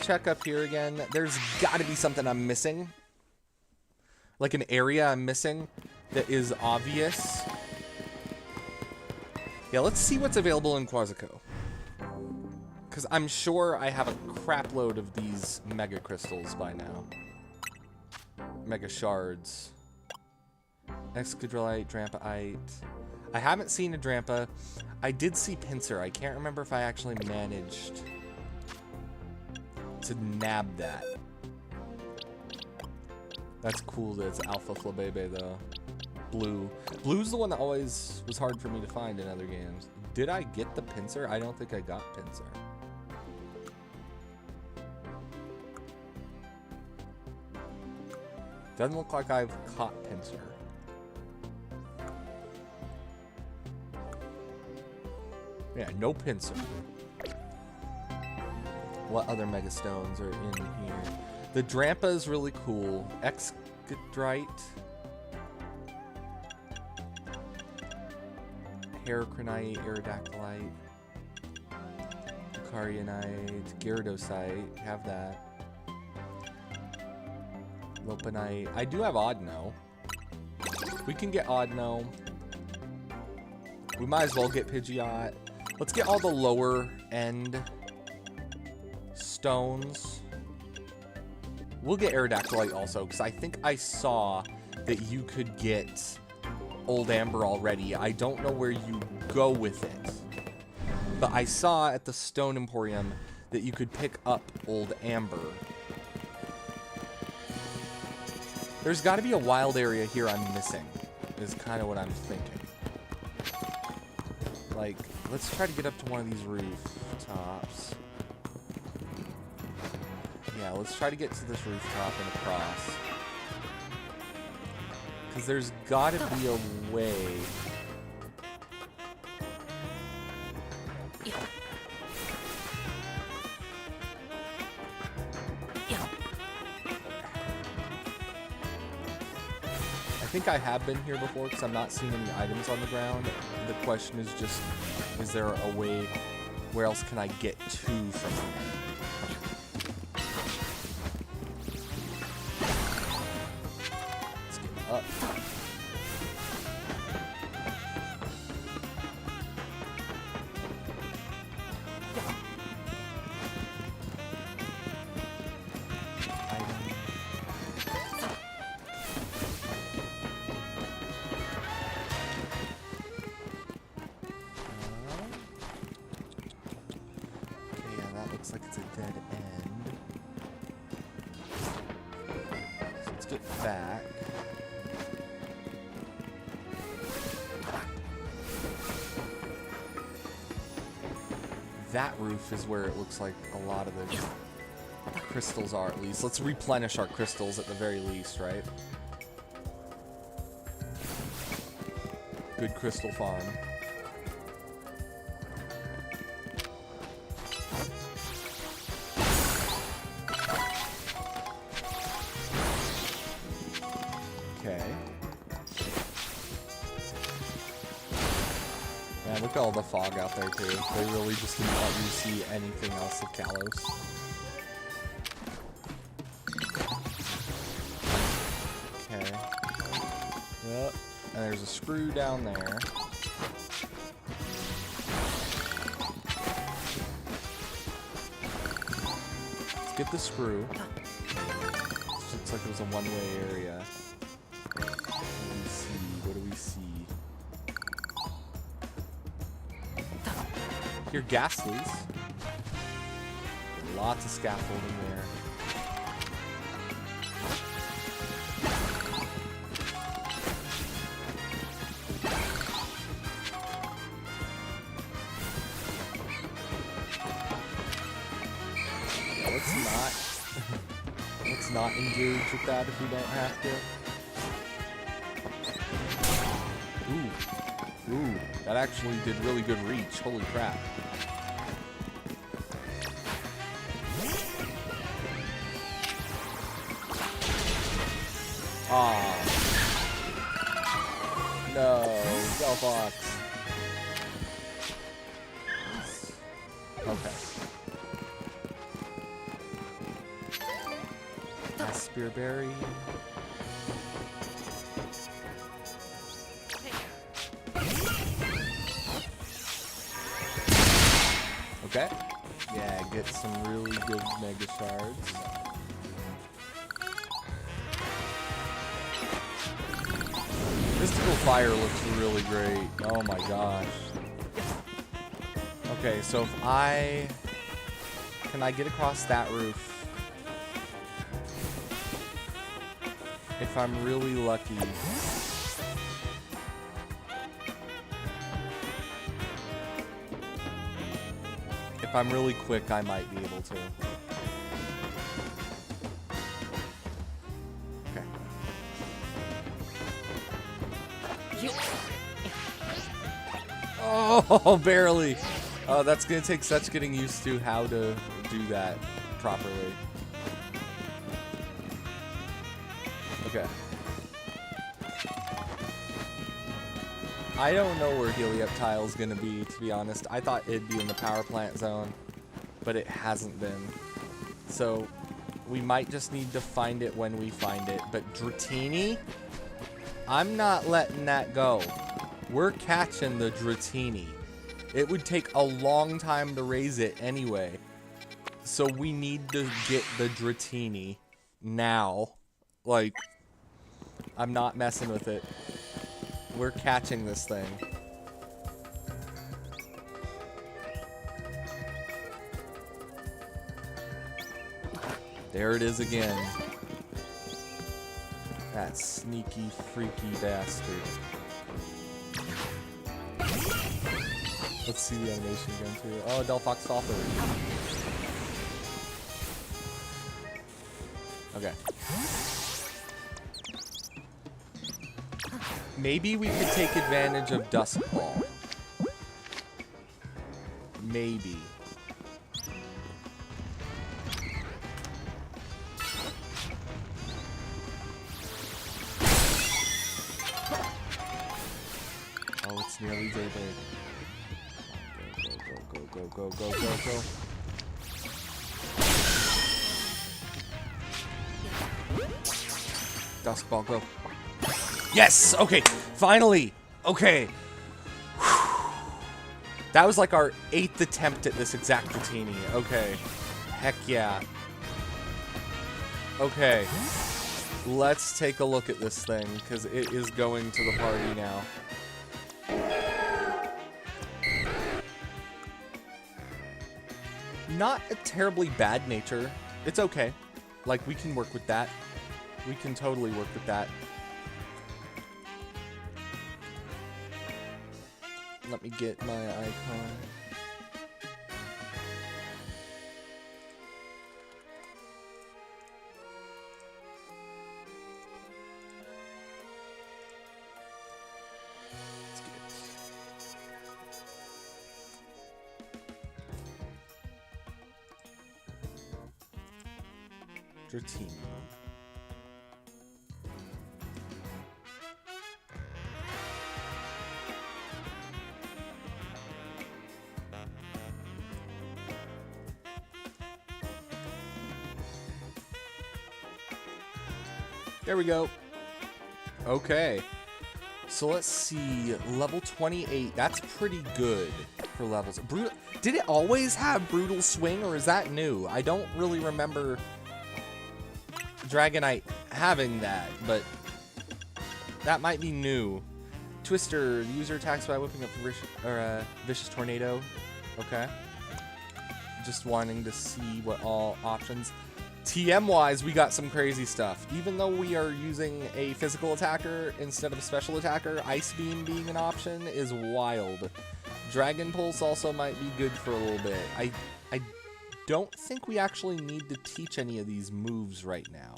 check up here again. There's got to be something I'm missing. Like an area I'm missing that is obvious. Yeah, let's see what's available in Quasico. Because I'm sure I have a crap load of these mega crystals by now. Mega shards. Excadrillite, Drampaite. I haven't seen a Drampa. I did see Pinsir. I can't remember if I actually managed to nab that. That's cool that it's Alpha Flabebe though. Blue. Blue's the one that always was hard for me to find in other games. Did I get the Pinsir? I don't think I got Pinsir. Doesn't look like I've caught Pinsir. Yeah, no Pinsir. What other Mega Stones are in here? The Drampa is really cool. Excadrite. Heracronite, Aerodactylite. Carionite, Gyarados, have that. Lopunite. I do have Audino. We can get Audino. We might as well get Pidgeot. Let's get all the lower end stones. We'll get Aerodactylite also, because I think I saw that you could get Old Amber already. I don't know where you go with it. But I saw at the Stone Emporium that you could pick up Old Amber. There's got to be a wild area here I'm missing, is kind of what I'm thinking. Like, let's try to get up to one of these rooftops. Yeah, let's try to get to this rooftop and across. Because there's got to be a way. I think I have been here before because I'm not seeing any items on the ground. The question is just, is there a way, where else can I get to from here? Let's get up. That roof is where it looks like a lot of the crystals are, at least. Let's replenish our crystals at the very least, right? Good crystal farm. Okay. Man, look at all the fog out there, too. They really just didn't let you see anything else of Kalos. Okay. Yep. And there's a screw down there. Let's get the screw. This looks like it was a one-way area. What do we see? What do we see? Here, Ghastlies. Lots of scaffolding there. Let's not engage with that if we don't have to. Ooh, that actually did really good reach. Holy crap. Ah. No, Delphox. Okay. Spearberry. Okay. Yeah, get some really good Mega Shards. Mystical Fire looks really great. Oh my gosh. Okay, so if I... Can I get across that roof? If I'm really lucky. If I'm really quick, I might be able to. Okay. Oh, barely. Oh, that's gonna take such getting used to how to do that properly. Okay. I don't know where Helioptile's gonna be, to be honest. I thought it'd be in the power plant zone, but it hasn't been. So, we might just need to find it when we find it. But Dratini? I'm not letting that go. We're catching the Dratini. It would take a long time to raise it anyway. So we need to get the Dratini now. Like, I'm not messing with it. We're catching this thing. There it is again. That sneaky, freaky bastard. Let's see the animation again too. Oh, Delphox fell through. Okay. Maybe we could take advantage of Dusk Ball. Maybe. Oh, it's nearly Daybreak. Go. Dusk Ball, go. Yes! Okay, finally! Okay. That was like our 8th attempt at this exact Dratini. Okay. Heck yeah. Okay. Let's take a look at this thing, because it is going to the party now. Not a terribly bad nature. It's okay. Like, we can work with that. We can totally work with that. Let me get my icon. Let's get it. Dratini. There we go. Okay. So let's see. Level 28. That's pretty good for levels. Did it always have Brutal Swing, or is that new? I don't really remember Dragonite having that, but that might be new. Twister. The user attacks by whipping up Vicious Tornado. Okay. Just wanting to see what all options. TM-wise, we got some crazy stuff. Even though we are using a physical attacker instead of a special attacker, Ice Beam being an option is wild. Dragon Pulse also might be good for a little bit. I don't think we actually need to teach any of these moves right now.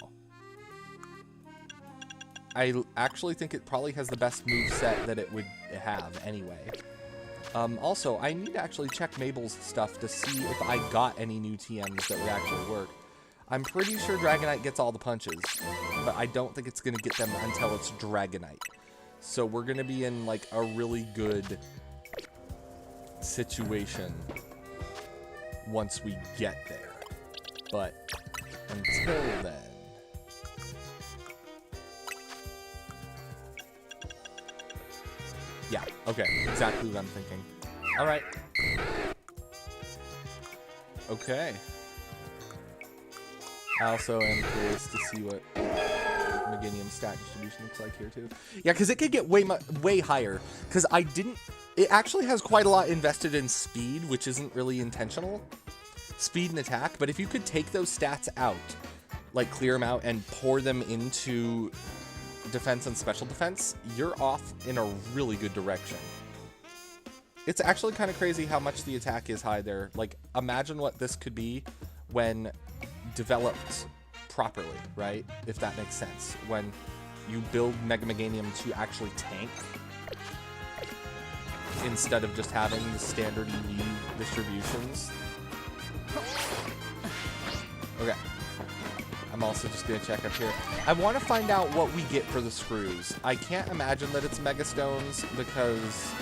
I actually think it probably has the best move set that it would have anyway. Also, I need to actually check Mabel's stuff to see if I got any new TMs that would actually work. I'm pretty sure Dragonite gets all the punches, but I don't think it's going to get them until it's Dragonite. So we're going to be in like a really good situation once we get there. But until then... Yeah, okay, exactly what I'm thinking. Alright. Okay. I also am curious to see what Meganium stat distribution looks like here too. Yeah, because it could get way higher. Because it actually has quite a lot invested in speed, which isn't really intentional. Speed and attack, but if you could take those stats out, like clear them out and pour them into defense and special defense, you're off in a really good direction. It's actually kind of crazy how much the attack is high there. Like, imagine what this could be when developed properly, right? If that makes sense. When you build Mega Meganium to actually tank instead of just having the standard EV distributions. Okay. I'm also just going to check up here. I want to find out what we get for the screws. I can't imagine that it's Mega Stones because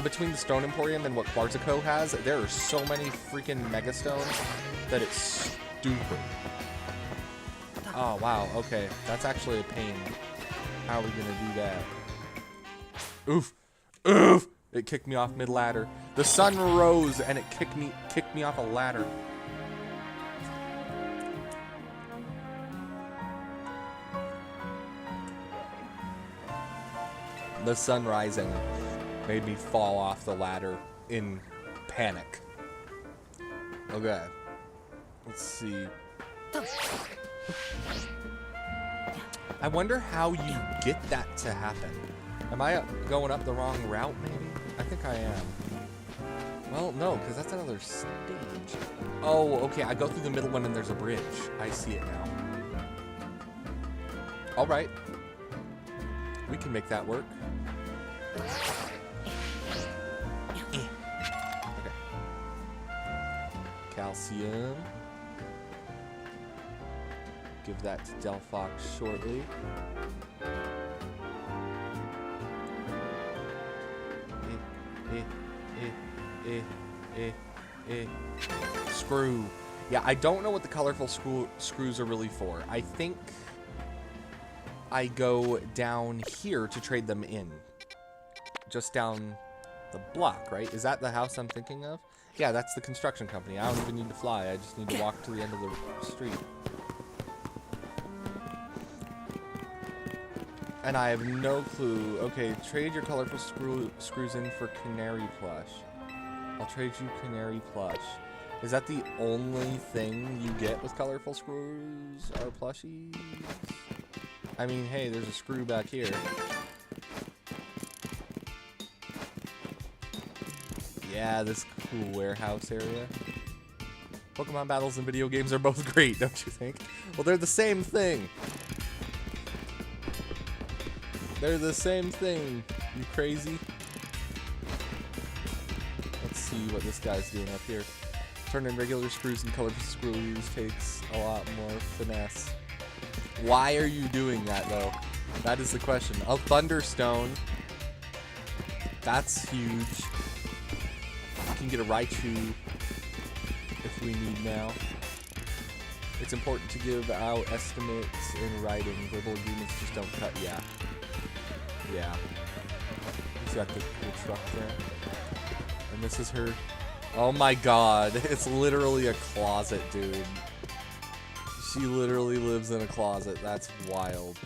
between the Stone Emporium and what Quartzico has, there are so many freaking Mega Stones that it's stupid. Oh, wow. Okay. That's actually a pain. How are we going to do that? Oof. Oof. It kicked me off mid-ladder. The sun rose and it kicked me off a ladder. The sun rising made me fall off the ladder in panic. Okay. Let's see. I wonder how you get that to happen. Am I going up the wrong route, maybe? I think I am. Well, no, because that's another stage. Oh, okay, I go through the middle one and there's a bridge. I see it now. All right. We can make that work. Okay. Calcium. Give that to Delphox shortly. Screw. Yeah, I don't know what the colorful screws are really for. I think I go down here to trade them in. Just down the block, right? Is that the house I'm thinking of? Yeah, that's the construction company. I don't even need to fly. I just need to walk to the end of the street. And I have no clue. Okay, trade your colorful screws in for canary plush. I'll trade you canary plush. Is that the only thing you get with colorful screws are plushies? I mean, hey, there's a screw back here. Yeah, this cool warehouse area. Pokemon battles and video games are both great, don't you think? Well, they're the same thing. They're the same thing, you crazy. Let's see what this guy's doing up here. Turning regular screws and colorful screws takes a lot more finesse. Why are you doing that, though? That is the question. A Thunderstone. That's huge. We can get a Raichu if we need now. It's important to give out estimates in writing. Verbal agreements just don't cut. Yeah. Yeah. He's got the cool truck there. And this is her. Oh my god. It's literally a closet, dude. She literally lives in a closet. That's wild.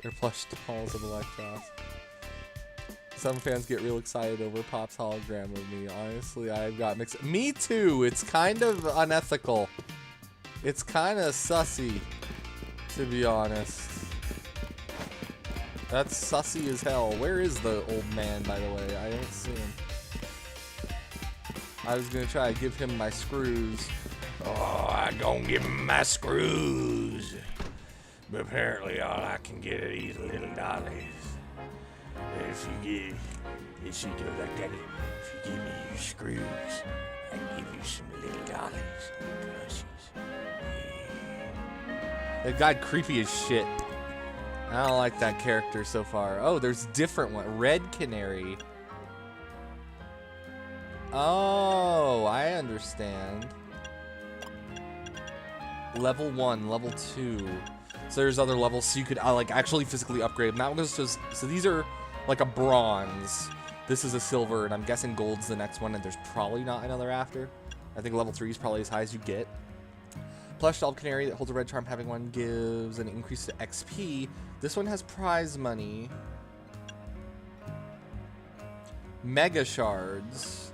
They're plush dolls of Electros. Some fans get real excited over Pop's hologram of me. Honestly, I've got mixed... Me too! It's kind of unethical. It's kind of sussy, to be honest. That's sussy as hell. Where is the old man, by the way? I don't see him. I was gonna try to give him my screws. Oh, I gonna give him my screws. But apparently all I can get are these little dollies. If she goes like that, if you give me your screws, I can give you some little dollies and plushies. Yeah. That guy creepy as shit. I don't like that character so far. Oh, there's different one. Red Canary. Oh, I understand. Level 1, level 2. So there's other levels, so you could like actually physically upgrade them. That one was just, so these are like a bronze. This is a silver, and I'm guessing gold's the next one, and there's probably not another after. I think level 3 is probably as high as you get. Plush Doll Canary that holds a red charm, having one gives an increase to XP. This one has prize money. Mega Shards.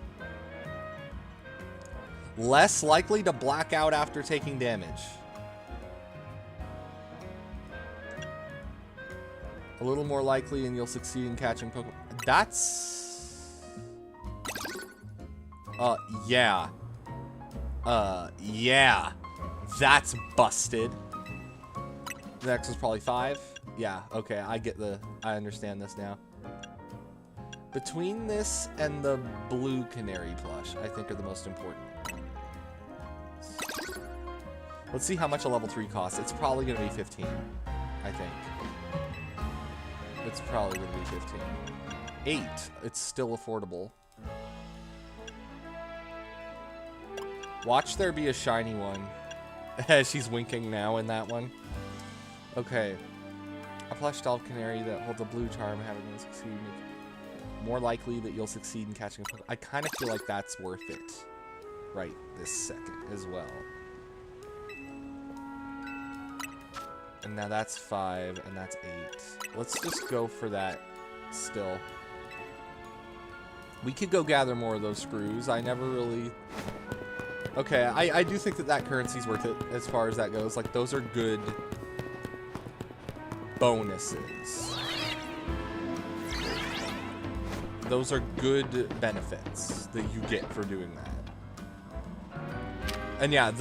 Less likely to black out after taking damage. A little more likely and you'll succeed in catching Pokemon. That's... yeah. Yeah. That's busted. The next is probably 5. Yeah, okay, I understand this now. Between this and the blue canary plush, I think are the most important. Let's see how much a level 3 costs. It's probably gonna be 15, I think. It's probably gonna be 15. 8, it's still affordable. Watch there be a shiny one. She's winking now in that one. Okay. A plush doll canary that holds a blue charm, having one succeed. More likely that you'll succeed in catching a Pokemon. I kind of feel like that's worth it. Right this second as well. And now that's 5, and that's 8. Let's just go for that still. We could go gather more of those screws. I never really... Okay, I do think that that currency's worth it as far as that goes. Like, those are good bonuses. Those are good benefits that you get for doing that. And yeah,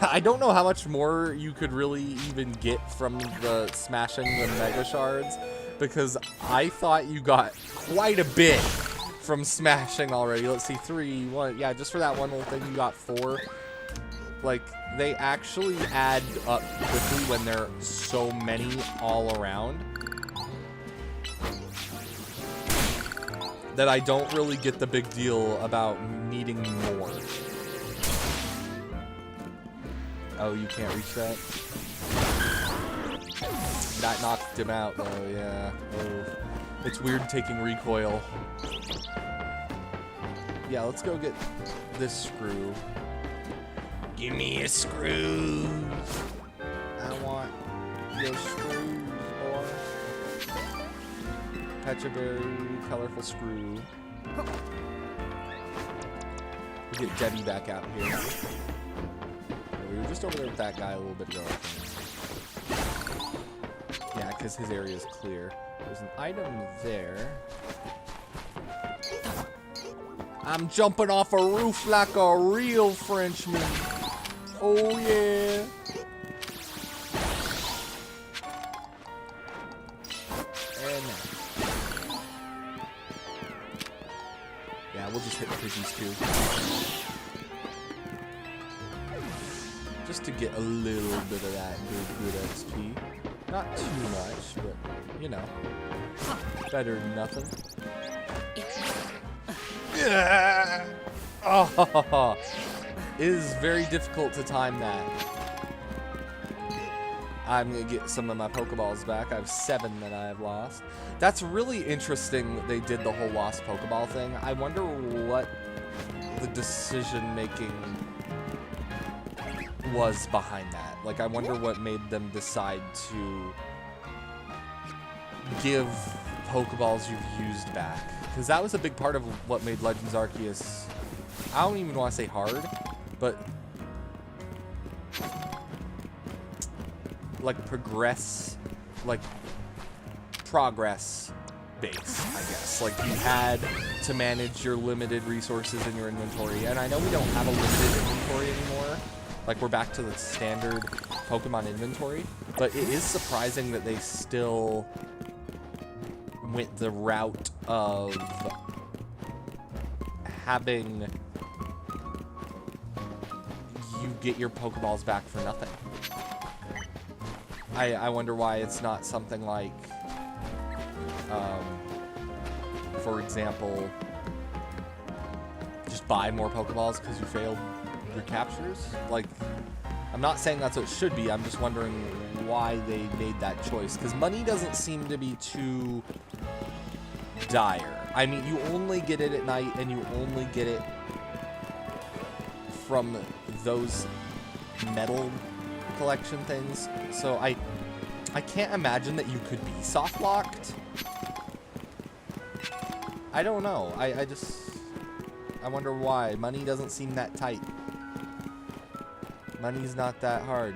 I don't know how much more you could really even get from the smashing the Mega Shards, because I thought you got quite a bit from smashing already. Let's see, 3, 1, yeah, just for that one little thing you got 4. Like, they actually add up quickly when there are so many all around that I don't really get the big deal about needing more. Oh, you can't reach that? That knocked him out, though, yeah. Oh. It's weird taking recoil. Yeah, let's go get this screw. Give me a screw. I want your screws, boy. Catch a very colorful screw. We'll get Debbie back out here. We were just over there with that guy a little bit ago. Yeah, because his area is clear. There's an item there. I'm jumping off a roof like a real Frenchman. Oh, yeah. And yeah, we'll just hit piggies too. Just to get a little bit of that good XP. Not too much, but, you know, better than nothing. Yeah. Oh, it is very difficult to time that. I'm going to get some of my Pokeballs back. I have 7 that I have lost. That's really interesting that they did the whole lost Pokeball thing. I wonder what the decision-making was behind that. Like, I wonder what made them decide to give Pokeballs you've used back. Because that was a big part of what made Legends Arceus, I don't even want to say hard, but like progress base, I guess. Like, you had to manage your limited resources in your inventory. And I know we don't have a limited inventory anymore. Like, we're back to the standard Pokemon inventory. But it is surprising that they still went the route of having you get your Pokeballs back for nothing. I wonder why it's not something like, for example, just buy more Pokeballs because you failed your captures. Like, I'm not saying that's what it should be. I'm just wondering why they made that choice. Because money doesn't seem to be too dire. I mean, you only get it at night, and you only get it from those metal collection things. So I can't imagine that you could be soft locked. I don't know. I wonder why. Money doesn't seem that tight. Money's not that hard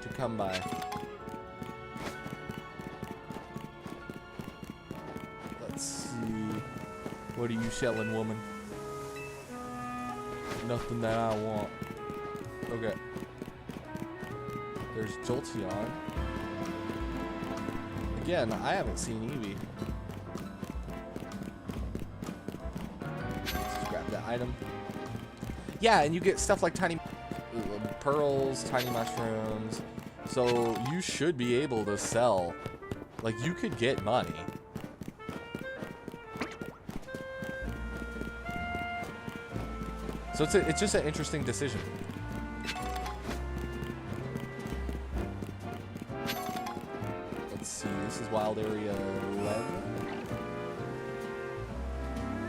to come by. Let's see. What are you selling, woman? Nothing that I want. Okay. There's Jolteon. Again, I haven't seen Eevee. Let's just grab that item. Yeah, and you get stuff like tiny pearls, tiny mushrooms. So you should be able to sell. Like, you could get money. So it's just an interesting decision. Let's see, this is Wild Area 11.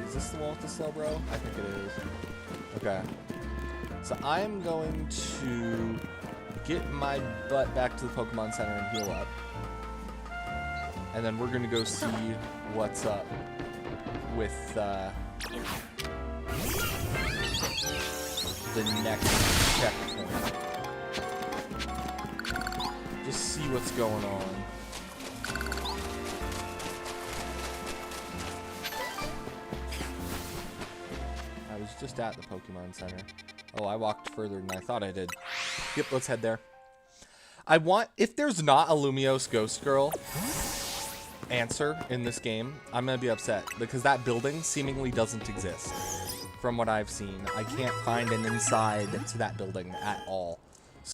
Is this the one with the slow bro? I think it is. Okay. So I'm going to get my butt back to the Pokemon Center and heal up. And then we're going to go see what's up with the next checkpoint. Just see what's going on. I was just at the Pokemon Center. Oh, I walked further than I thought I did. Yep, let's head there. I want, if there's not a Lumiose Ghost Girl answer in this game, I'm gonna be upset because that building seemingly doesn't exist. From what I've seen, I can't find an inside to that building at all.